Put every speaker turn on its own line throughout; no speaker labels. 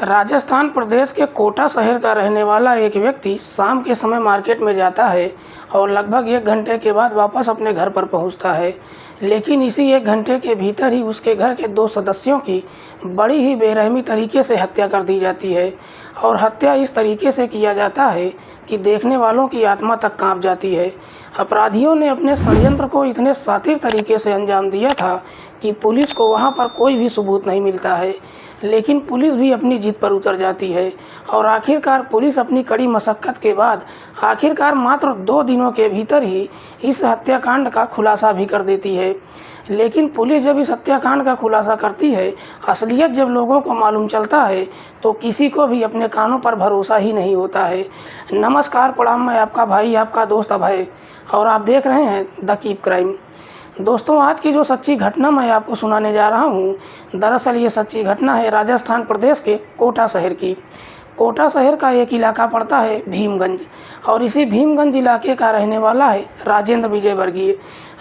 राजस्थान प्रदेश के कोटा शहर का रहने वाला एक व्यक्ति शाम के समय मार्केट में जाता है और लगभग 1 घंटे के बाद वापस अपने घर पर पहुंचता है। लेकिन इसी 1 घंटे के भीतर ही उसके घर के 2 सदस्यों की बड़ी ही बेरहमी तरीके से हत्या कर दी जाती है और हत्या इस तरीके से किया जाता है कि देखने वालों की आत्मा तक कांप जाती है। अपराधियों ने अपने षड्यंत्र को इतने शातिर तरीके से अंजाम दिया था कि पुलिस को वहां पर कोई भी सबूत नहीं मिलता है। लेकिन पुलिस भी अपनी जिद पर उतर जाती है और आखिरकार पुलिस अपनी कड़ी मशक्कत के बाद आखिरकार मात्र 2 दिनों के भीतर ही इस हत्याकांड का खुलासा भी कर देती है। लेकिन पुलिस जब इस हत्याकांड का खुलासा करती है, असलियत जब लोगों को मालूम चलता है तो किसी को भी अपने कानों पर भरोसा ही नहीं होता है। नमस्कार, प्रणाम, मैं आपका भाई, आपका दोस्त अभय और आप देख रहे हैं द कीप क्राइम। दोस्तों, आज की जो सच्ची घटना मैं आपको सुनाने जा रहा हूँ, दरअसल ये सच्ची घटना है राजस्थान प्रदेश के कोटा शहर की। कोटा शहर का एक इलाका पड़ता है भीमगंज और इसी भीमगंज इलाके का रहने वाला है राजेंद्र विजय वर्गीय।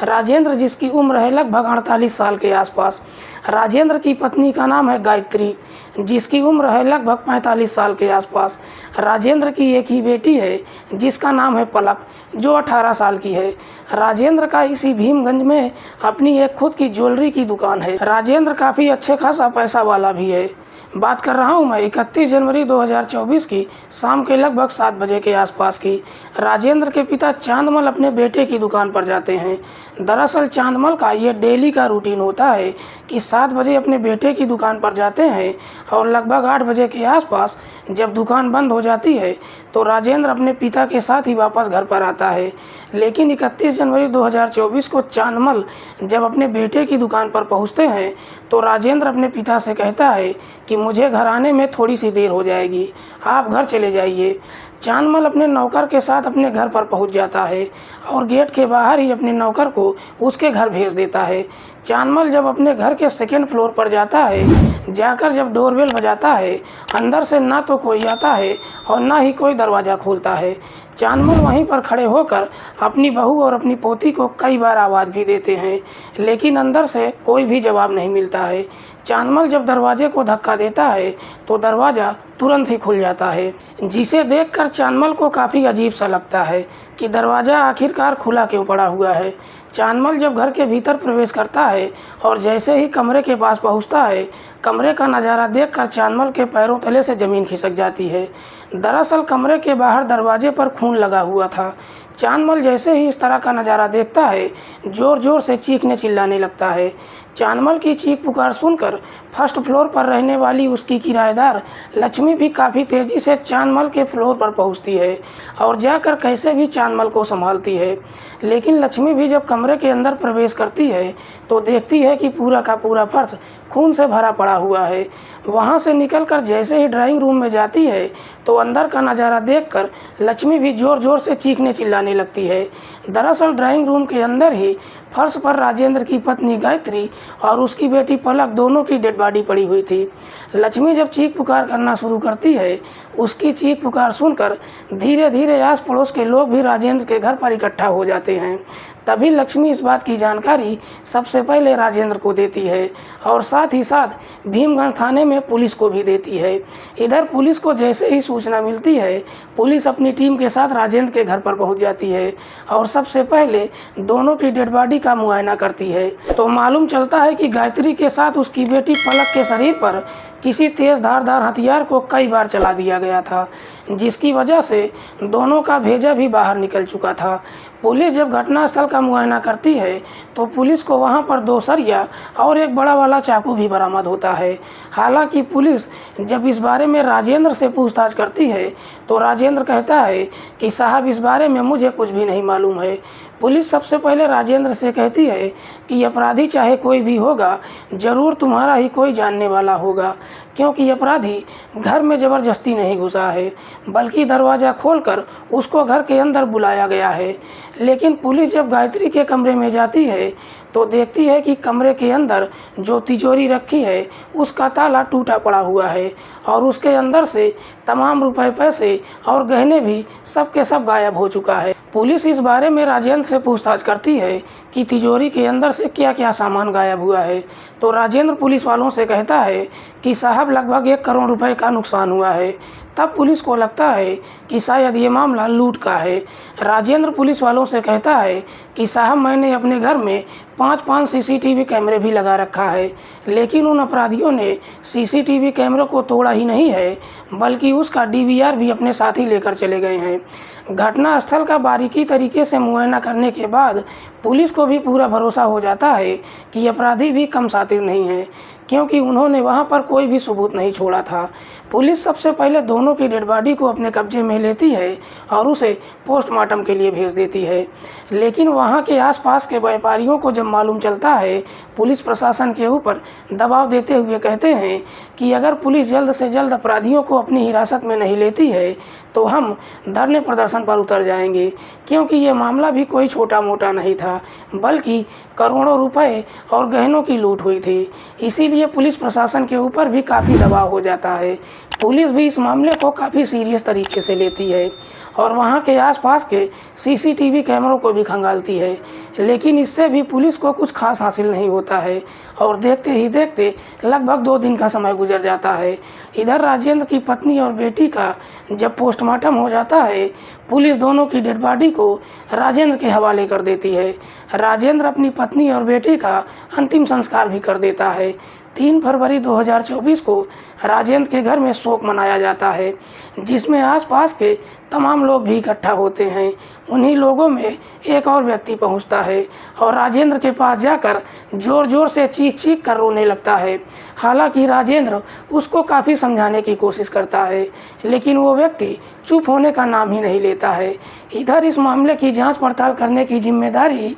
राजेंद्र, जिसकी उम्र है लगभग 48 साल के आसपास। राजेंद्र की पत्नी का नाम है गायत्री, जिसकी उम्र है लगभग 45 साल के आसपास। राजेंद्र की एक ही बेटी है जिसका नाम है पलक, जो 18 साल की है। राजेंद्र का इसी भीमगंज में अपनी एक खुद की ज्वेलरी की दुकान है। राजेंद्र काफ़ी अच्छे खासा पैसा वाला भी है। बात कर रहा हूँ मैं 31 जनवरी 2024 की शाम के लगभग 7 बजे के आसपास की। राजेंद्र के पिता चांदमल अपने बेटे की दुकान पर जाते हैं। दरअसल चांदमल का ये डेली का रूटीन होता है कि 7 बजे अपने बेटे की दुकान पर जाते हैं और लगभग 8 बजे के आसपास जब दुकान बंद हो जाती है तो राजेंद्र अपने पिता के साथ ही वापस घर पर आता है। लेकिन 31 जनवरी 2024 को चांदमल जब अपने बेटे की दुकान पर पहुंचते हैं तो राजेंद्र अपने पिता से कहता है कि मुझे घर आने में थोड़ी सी देर हो जाएगी, आप घर चले जाइए। चांदमल अपने नौकर के साथ अपने घर पर पहुंच जाता है और गेट के बाहर ही अपने नौकर को उसके घर भेज देता है। चांदमल जब अपने घर के 2nd फ्लोर पर जाता है, जाकर जब डोरबेल बजाता है, अंदर से ना तो कोई आता है और ना ही कोई दरवाज़ा खोलता है। चांदमल वहीं पर खड़े होकर अपनी बहू और अपनी पोती को कई बार आवाज़ भी देते हैं, लेकिन अंदर से कोई भी जवाब नहीं मिलता है। चांदमल जब दरवाजे को धक्का देता है तो दरवाज़ा तुरंत ही खुल जाता है, जिसे देखकर चांदमल को काफ़ी अजीब सा लगता है कि दरवाज़ा आखिरकार खुला क्यों पड़ा हुआ है। चांदमल जब घर के भीतर प्रवेश करता है और जैसे ही कमरे के पास पहुंचता है, कमरे का नज़ारा देखकर चांदमल के पैरों तले से ज़मीन खिसक जाती है। दरअसल कमरे के बाहर दरवाजे पर खून लगा हुआ था। चांदमल जैसे ही इस तरह का नज़ारा देखता है, ज़ोर ज़ोर से चीखने चिल्लाने लगता है। चांदमल की चीख पुकार सुनकर 1st फ्लोर पर रहने वाली उसकी किराएदार लक्ष्मी भी काफ़ी तेज़ी से चांदमल के फ्लोर पर पहुंचती है और जाकर कैसे भी चांदमल को संभालती है। लेकिन लक्ष्मी भी जब कमरे के अंदर प्रवेश करती है तो देखती है कि पूरा का पूरा फर्श खून से भरा पड़ा हुआ है। वहां से निकलकर जैसे ही ड्राइंग रूम में जाती है तो अंदर का नज़ारा देखकर लक्ष्मी भी ज़ोर ज़ोर से चीखने चिल्लाने लगती है। दरअसल ड्राइंग रूम के अंदर ही फर्श पर राजेंद्र की पत्नी गायत्री और उसकी बेटी पलक दोनों की डेड बॉडी पड़ी हुई थी। लक्ष्मी जब चीख पुकार करना शुरू करती है, उसकी चीख पुकार सुनकर धीरे धीरे आस पड़ोस के लोग भी राजेंद्र के घर पर इकट्ठा हो जाते हैं। तभी लक्ष्मी इस बात की जानकारी सबसे पहले राजेंद्र को देती है और साथ ही साथ भीमगंज थाने में पुलिस को भी देती है। इधर पुलिस को जैसे ही सूचना मिलती है, पुलिस अपनी टीम के साथ राजेंद्र के घर पर पहुंच जाती है और सबसे पहले दोनों की डेड बॉडी का मुआयना करती है। तो मालूम चलता है कि गायत्री के साथ उसकी बेटी पलक के शरीर पर किसी तेज धारदार हथियार को कई बार चला दिया गया था, जिसकी वजह से दोनों का भेजा भी बाहर निकल चुका था। पुलिस जब घटनास्थल का मुआयना करती है तो पुलिस को वहां पर 2 सरिया और एक बड़ा वाला चाकू भी बरामद होता है। हालांकि पुलिस जब इस बारे में राजेंद्र से पूछताछ करती है तो राजेंद्र कहता है कि साहब, इस बारे में मुझे कुछ भी नहीं मालूम है। पुलिस सबसे पहले राजेंद्र से कहती है कि अपराधी चाहे कोई भी होगा, ज़रूर तुम्हारा ही कोई जानने वाला होगा, क्योंकि अपराधी घर में ज़बरदस्ती नहीं घुसा है, बल्कि दरवाज़ा खोलकर उसको घर के अंदर बुलाया गया है। लेकिन पुलिस जब गायत्री के कमरे में जाती है तो देखती है कि कमरे के अंदर जो तिजोरी रखी है उसका ताला टूटा पड़ा हुआ है और उसके अंदर से तमाम रुपए पैसे और गहने भी सब के सब गायब हो चुका है। पुलिस इस बारे में राजेंद्र से पूछताछ करती है कि तिजोरी के अंदर से क्या क्या सामान गायब हुआ है। तो राजेंद्र पुलिस वालों से कहता है कि साहब लगभग 1 करोड़ रुपए का नुकसान हुआ है। तब पुलिस को लगता है कि शायद ये मामला लूट का है। राजेंद्र पुलिस वालों से कहता है कि साहब मैंने अपने घर में 5 सीसीटीवी कैमरे भी लगा रखा है, लेकिन उन अपराधियों ने सीसीटीवी कैमरों को तोड़ा ही नहीं है बल्कि उसका डीवीआर भी अपने साथ ही लेकर चले गए हैं। घटना स्थल का बारीकी तरीके से मुआयना करने के बाद पुलिस को भी पूरा भरोसा हो जाता है कि अपराधी भी कम शातिर नहीं है, क्योंकि उन्होंने वहां पर कोई भी सबूत नहीं छोड़ा था। पुलिस सबसे पहले दोनों की डेड बॉडी को अपने कब्जे में लेती है और उसे पोस्टमार्टम के लिए भेज देती है। लेकिन वहां के आसपास के व्यापारियों को जब मालूम चलता है, पुलिस प्रशासन के ऊपर दबाव देते हुए कहते हैं कि अगर पुलिस जल्द से जल्द अपराधियों को अपनी हिरासत में नहीं लेती है तो हम धरने प्रदर्शन पर उतर जाएंगे, क्योंकि ये मामला भी कोई छोटा मोटा नहीं था बल्कि करोड़ों रुपए और गहनों की लूट हुई थी। इसीलिए पुलिस प्रशासन के ऊपर भी काफ़ी दबाव हो जाता है। पुलिस भी इस मामले को काफ़ी सीरियस तरीके से लेती है और वहां के आसपास के सीसीटीवी कैमरों को भी खंगालती है, लेकिन इससे भी पुलिस को कुछ खास हासिल नहीं होता है और देखते ही देखते लगभग 2 दिन का समय गुजर जाता है। इधर राजेंद्र की पत्नी और बेटी का जब पोस्टमार्टम हो जाता है, पुलिस दोनों की डेड बॉडी को राजेंद्र के हवाले कर देती है। राजेंद्र अपनी पत्नी और बेटी का अंतिम संस्कार भी कर देता है। 3 फरवरी 2024 को राजेंद्र के घर में शोक मनाया जाता है, जिसमें आसपास के तमाम लोग भी इकट्ठा होते हैं। उन्हीं लोगों में एक और व्यक्ति पहुंचता है और राजेंद्र के पास जाकर ज़ोर ज़ोर से चीख चीख कर रोने लगता है। हालांकि राजेंद्र उसको काफ़ी समझाने की कोशिश करता है, लेकिन वो व्यक्ति चुप होने का नाम ही नहीं लेता है। इधर इस मामले की जांच पड़ताल करने की जिम्मेदारी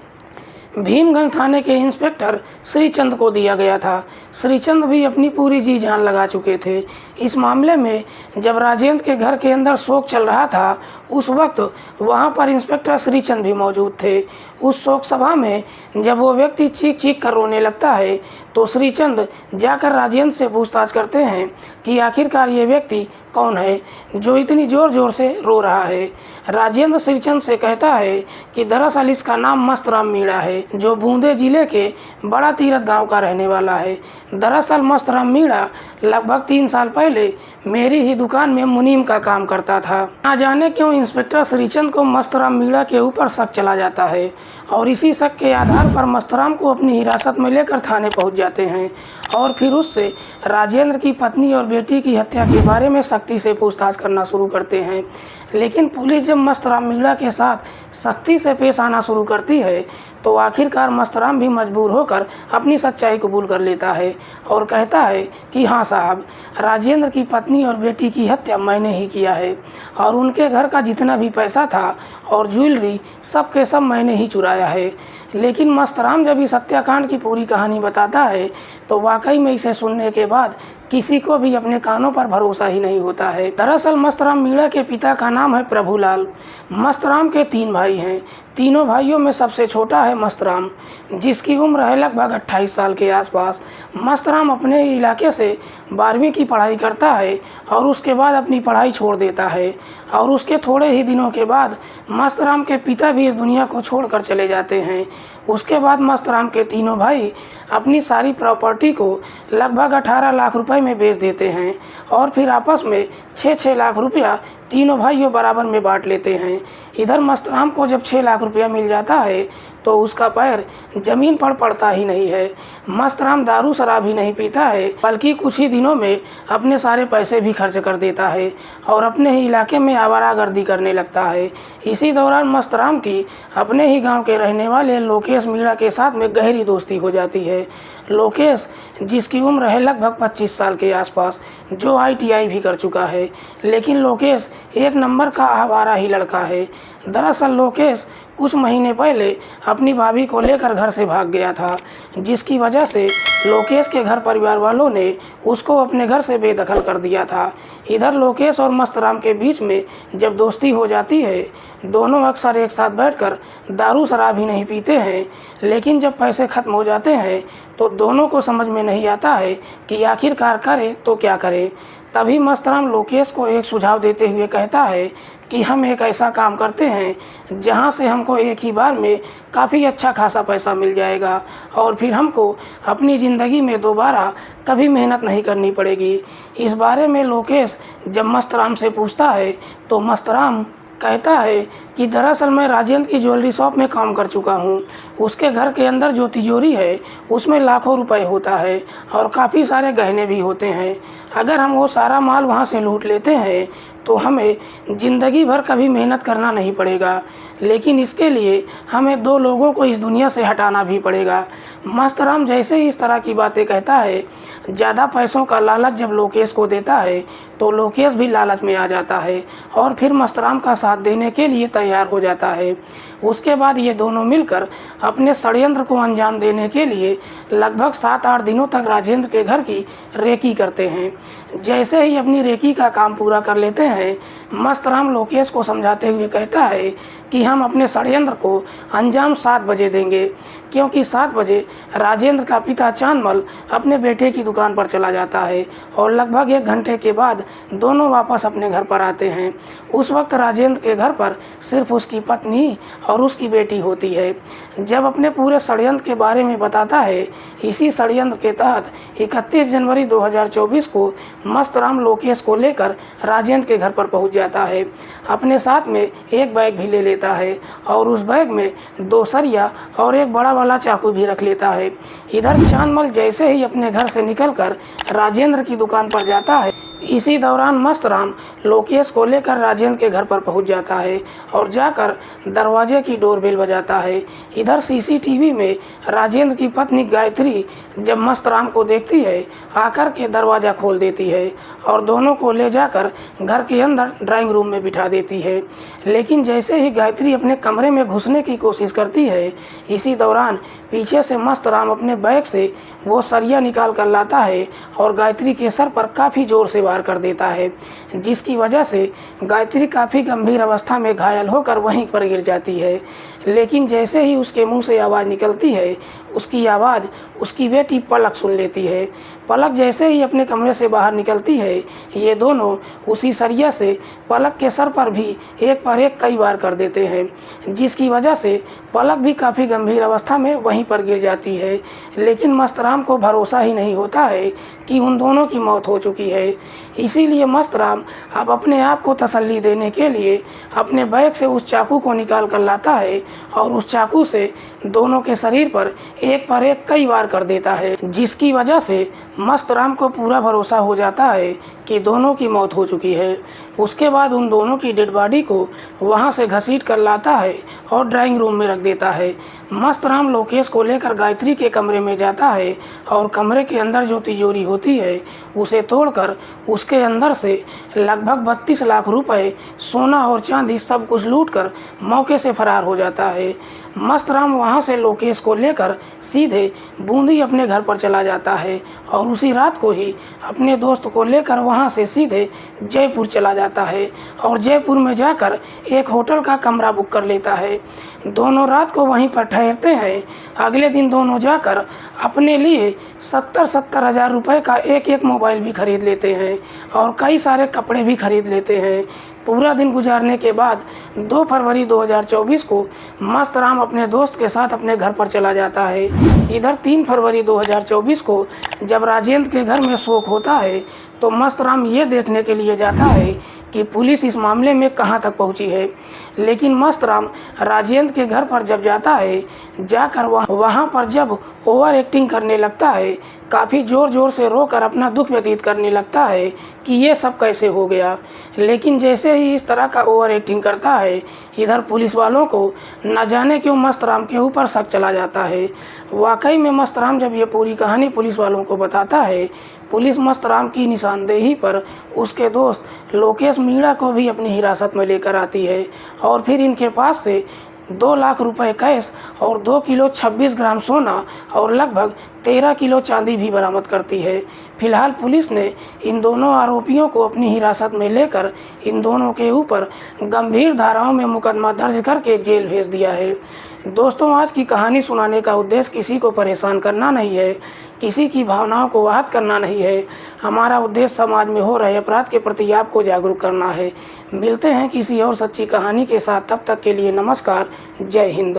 भीमगंज थाने के इंस्पेक्टर श्रीचंद को दिया गया था। श्रीचंद भी अपनी पूरी जी जान लगा चुके थे। इस मामले में जब राजेंद्र के घर के अंदर शोक चल रहा था, उस वक्त वहां पर इंस्पेक्टर श्रीचंद भी मौजूद थे। उस शोक सभा में जब वो व्यक्ति चीख चीख कर रोने लगता है तो श्रीचंद जाकर राजेंद्र से पूछताछ करते हैं कि आखिरकार ये व्यक्ति कौन है जो इतनी ज़ोर ज़ोर से रो रहा है। राजेंद्र श्रीचंद से कहता है कि दरअसल इसका नाम मस्तराम मीणा है, जो बूंदे जिले के बड़ा तीरथ गांव का रहने वाला है। दरअसल मस्तराम मीणा लगभग 3 साल पहले मेरी ही दुकान में मुनीम का काम करता था। ना जाने क्यों इंस्पेक्टर श्रीचंद को मस्तराम मीणा के ऊपर शक चला जाता है और इसी शक के आधार पर मस्तराम को अपनी हिरासत में लेकर थाने पहुंच जाते हैं और फिर उससे राजेंद्र की पत्नी और बेटी की हत्या के बारे में सख्ती से पूछताछ करना शुरू करते हैं। लेकिन पुलिस जब मस्तराम मीणा के साथ सख्ती से पेश आना शुरू करती है तो आखिरकार मस्तराम भी मजबूर होकर अपनी सच्चाई कबूल कर लेता है और कहता है कि हाँ साहब, राजेंद्र की पत्नी और बेटी की हत्या मैंने ही किया है और उनके घर का जितना भी पैसा था और ज्वेलरी सब के सब मैंने ही चुराया है। लेकिन मस्तराम जब इस हत्याकांड की पूरी कहानी बताता है तो वाकई में इसे सुनने के बाद किसी को भी अपने कानों पर भरोसा ही नहीं होता है। दरअसल मस्तराम मीणा के पिता का नाम है प्रभुलाल। मस्तराम के 3 भाई हैं। तीनों भाइयों में सबसे छोटा है मस्तराम, जिसकी उम्र है लगभग 28 साल के आसपास। मस्तराम अपने इलाके से 12वीं की पढ़ाई करता है और उसके बाद अपनी पढ़ाई छोड़ देता है और उसके थोड़े ही दिनों के बाद मस्तराम के पिता भी इस दुनिया को छोड़कर चले जाते हैं। उसके बाद मस्तराम के तीनों भाई अपनी सारी प्रॉपर्टी को लगभग 18 लाख रुपए में बेच देते हैं और फिर आपस में 6-6 लाख रुपया तीनों भाइयों बराबर में बांट लेते हैं। इधर मस्तराम को जब 6 लाख रुपया मिल जाता है तो उसका पैर जमीन पर पड़ता ही नहीं है। मस्तराम दारू शराब ही नहीं पीता है, बल्कि कुछ ही दिनों में अपने सारे पैसे भी खर्च कर देता है और अपने ही इलाके में आवारागर्दी करने लगता है। इसी दौरान मस्तराम की अपने ही गांव के रहने वाले लोकेश मीणा के साथ में गहरी दोस्ती हो जाती है। लोकेश, जिसकी उम्र है लगभग 25 साल के आसपास, जो ITI भी कर चुका है, लेकिन लोकेश एक नंबर का आवारा ही लड़का है। दरअसल लोकेश कुछ महीने पहले अपनी भाभी को लेकर घर से भाग गया था, जिसकी वजह से लोकेश के घर परिवार वालों ने उसको अपने घर से बेदखल कर दिया था। इधर लोकेश और मस्तराम के बीच में जब दोस्ती हो जाती है, दोनों अक्सर एक साथ बैठकर दारू शराब ही नहीं पीते हैं, लेकिन जब पैसे ख़त्म हो जाते हैं तो दोनों को समझ में नहीं आता है कि आखिरकार करें तो क्या करें। तभी मस्तराम लोकेश को एक सुझाव देते हुए कहता है कि हम एक ऐसा काम करते हैं जहां से हमको एक ही बार में काफ़ी अच्छा खासा पैसा मिल जाएगा और फिर हमको अपनी ज़िंदगी में दोबारा कभी मेहनत नहीं करनी पड़ेगी। इस बारे में लोकेश जब मस्तराम से पूछता है तो मस्तराम कहता है कि दरअसल मैं राजेंद्र की ज्वेलरी शॉप में काम कर चुका हूँ। उसके घर के अंदर जो तिजोरी है उसमें लाखों रुपए होता है और काफ़ी सारे गहने भी होते हैं। अगर हम वो सारा माल वहाँ से लूट लेते हैं तो हमें ज़िंदगी भर कभी मेहनत करना नहीं पड़ेगा, लेकिन इसके लिए हमें 2 लोगों को इस दुनिया से हटाना भी पड़ेगा। मस्तराम जैसे ही इस तरह की बातें कहता है, ज़्यादा पैसों का लालच जब लोकेश को देता है तो लोकेश भी लालच में आ जाता है और फिर मस्तराम का साथ देने के लिए तैयार हो जाता है। उसके बाद ये दोनों मिलकर अपने षड्यंत्र को अंजाम देने के लिए लगभग 7-8 दिनों तक राजेंद्र के घर की रेकी करते हैं। जैसे ही अपनी रेकी का काम पूरा कर लेते हैं, मस्तराम लोकेश को समझाते हुए कहता है कि हम अपने षड्यंत्र को अंजाम 7 बजे देंगे, क्योंकि 7 बजे राजेंद्र का पिता चांदमल अपने बेटे की दुकान पर चला जाता है और लगभग 1 घंटे के बाद दोनों वापस अपने घर पर आते हैं। उस वक्त राजेंद्र के घर पर सिर्फ उसकी पत्नी और उसकी बेटी होती है। जब अपने पूरे षड्यंत्र के बारे में बताता है, इसी षड्यंत्र के तहत 31 जनवरी 2024 को मस्तराम लोकेश को लेकर राजेंद्र के घर पर पहुंच जाता है। अपने साथ में एक बैग भी ले लेता है और उस बैग में 2 सरिया और एक बड़ा वाला चाकू भी रख लेता है। इधर चांदमल जैसे ही अपने घर से निकलकर राजेंद्र की दुकान पर जाता है, इसी दौरान मस्तराम लोकेश को लेकर राजेंद्र के घर पर पहुंच जाता है और जाकर दरवाजे की डोरबेल बजाता है। इधर सीसीटीवी में राजेंद्र की पत्नी गायत्री जब मस्तराम को देखती है, आकर के दरवाज़ा खोल देती है और दोनों को ले जाकर घर के अंदर ड्राइंग रूम में बिठा देती है। लेकिन जैसे ही गायत्री अपने कमरे में घुसने की कोशिश करती है, इसी दौरान पीछे से मस्तराम अपने बैग से वो सरिया निकाल कर लाता है और गायत्री के सर पर काफ़ी ज़ोर से वार कर देता है, जिसकी वजह से गायत्री काफ़ी गंभीर अवस्था में घायल होकर वहीं पर गिर जाती है। लेकिन जैसे ही उसके मुंह से आवाज़ निकलती है, उसकी आवाज़ उसकी बेटी पलक सुन लेती है। पलक जैसे ही अपने कमरे से बाहर निकलती है, ये दोनों उसी सरिया से पलक के सर पर भी एक पर एक कई बार कर देते हैं, जिसकी वजह से पलक भी काफ़ी गंभीर अवस्था में वहीं पर गिर जाती है। लेकिन मस्तराम को भरोसा ही नहीं होता है कि उन दोनों की मौत हो चुकी है। इसीलिए मस्तराम अब अपने आप को तसल्ली देने के लिए अपने बैग से उस चाकू को निकाल कर लाता है और उस चाकू से दोनों के शरीर पर एक कई बार कर देता है, जिसकी वजह से मस्तराम को पूरा भरोसा हो जाता है कि दोनों की मौत हो चुकी है। उसके बाद उन दोनों की डेड बॉडी को वहां से घसीट कर लाता है और ड्राइंग रूम में रख देता है। मस्तराम लोकेश को लेकर गायत्री के कमरे में जाता है और कमरे के अंदर जो तिजोरी होती है उसे तोड़कर उसके अंदर से लगभग 32 लाख रुपए सोना और चांदी सब कुछ लूटकर मौके से फरार हो जाता है। मस्तराम वहां से लोकेश को लेकर सीधे बूंदी अपने घर पर चला जाता है और उसी रात को ही अपने दोस्त को लेकर वहां से सीधे जयपुर चला जाता है और जयपुर में जाकर एक होटल का कमरा बुक कर लेता है। दोनों रात को वहीं पर ठहरते हैं। अगले दिन दोनों जाकर अपने लिए 70-70 हज़ार रुपये का एक मोबाइल भी खरीद लेते हैं और कई सारे कपड़े भी खरीद लेते हैं। पूरा दिन गुजारने के बाद 2 फरवरी 2024 को मस्तराम अपने दोस्त के साथ अपने घर पर चला जाता है। इधर 3 फरवरी 2024 को जब राजेंद्र के घर में शोक होता है तो मस्तराम ये देखने के लिए जाता है कि पुलिस इस मामले में कहां तक पहुंची है। लेकिन मस्तराम राजेंद्र के घर पर जब जाता है, जाकर वहां पर जब ओवर एक्टिंग करने लगता है, काफ़ी ज़ोर से रोकर अपना दुख व्यतीत करने लगता है कि ये सब कैसे हो गया। लेकिन जैसे ही इस तरह का ओवर एक्टिंग करता है, इधर पुलिस वालों को न जाने क्यों मस्तराम के ऊपर शक चला जाता है। वाकई में मस्तराम जब ये पूरी कहानी पुलिस वालों को बताता है, पुलिस मस्तराम की निशानदेही पर उसके दोस्त लोकेश मीणा को भी अपनी हिरासत में लेकर आती है और फिर इनके पास से 2 लाख रुपए कैश और 2 किलो 26 ग्राम सोना और लगभग 13 किलो चांदी भी बरामद करती है। फिलहाल पुलिस ने इन दोनों आरोपियों को अपनी हिरासत में लेकर इन दोनों के ऊपर गंभीर धाराओं में मुकदमा दर्ज करके जेल भेज दिया है। दोस्तों, आज की कहानी सुनाने का उद्देश्य किसी को परेशान करना नहीं है, किसी की भावनाओं को आहत करना नहीं है। हमारा उद्देश्य समाज में हो रहे अपराध के प्रति आपको जागरूक करना है। मिलते हैं किसी और सच्ची कहानी के साथ, तब तक के लिए नमस्कार। जय हिंद।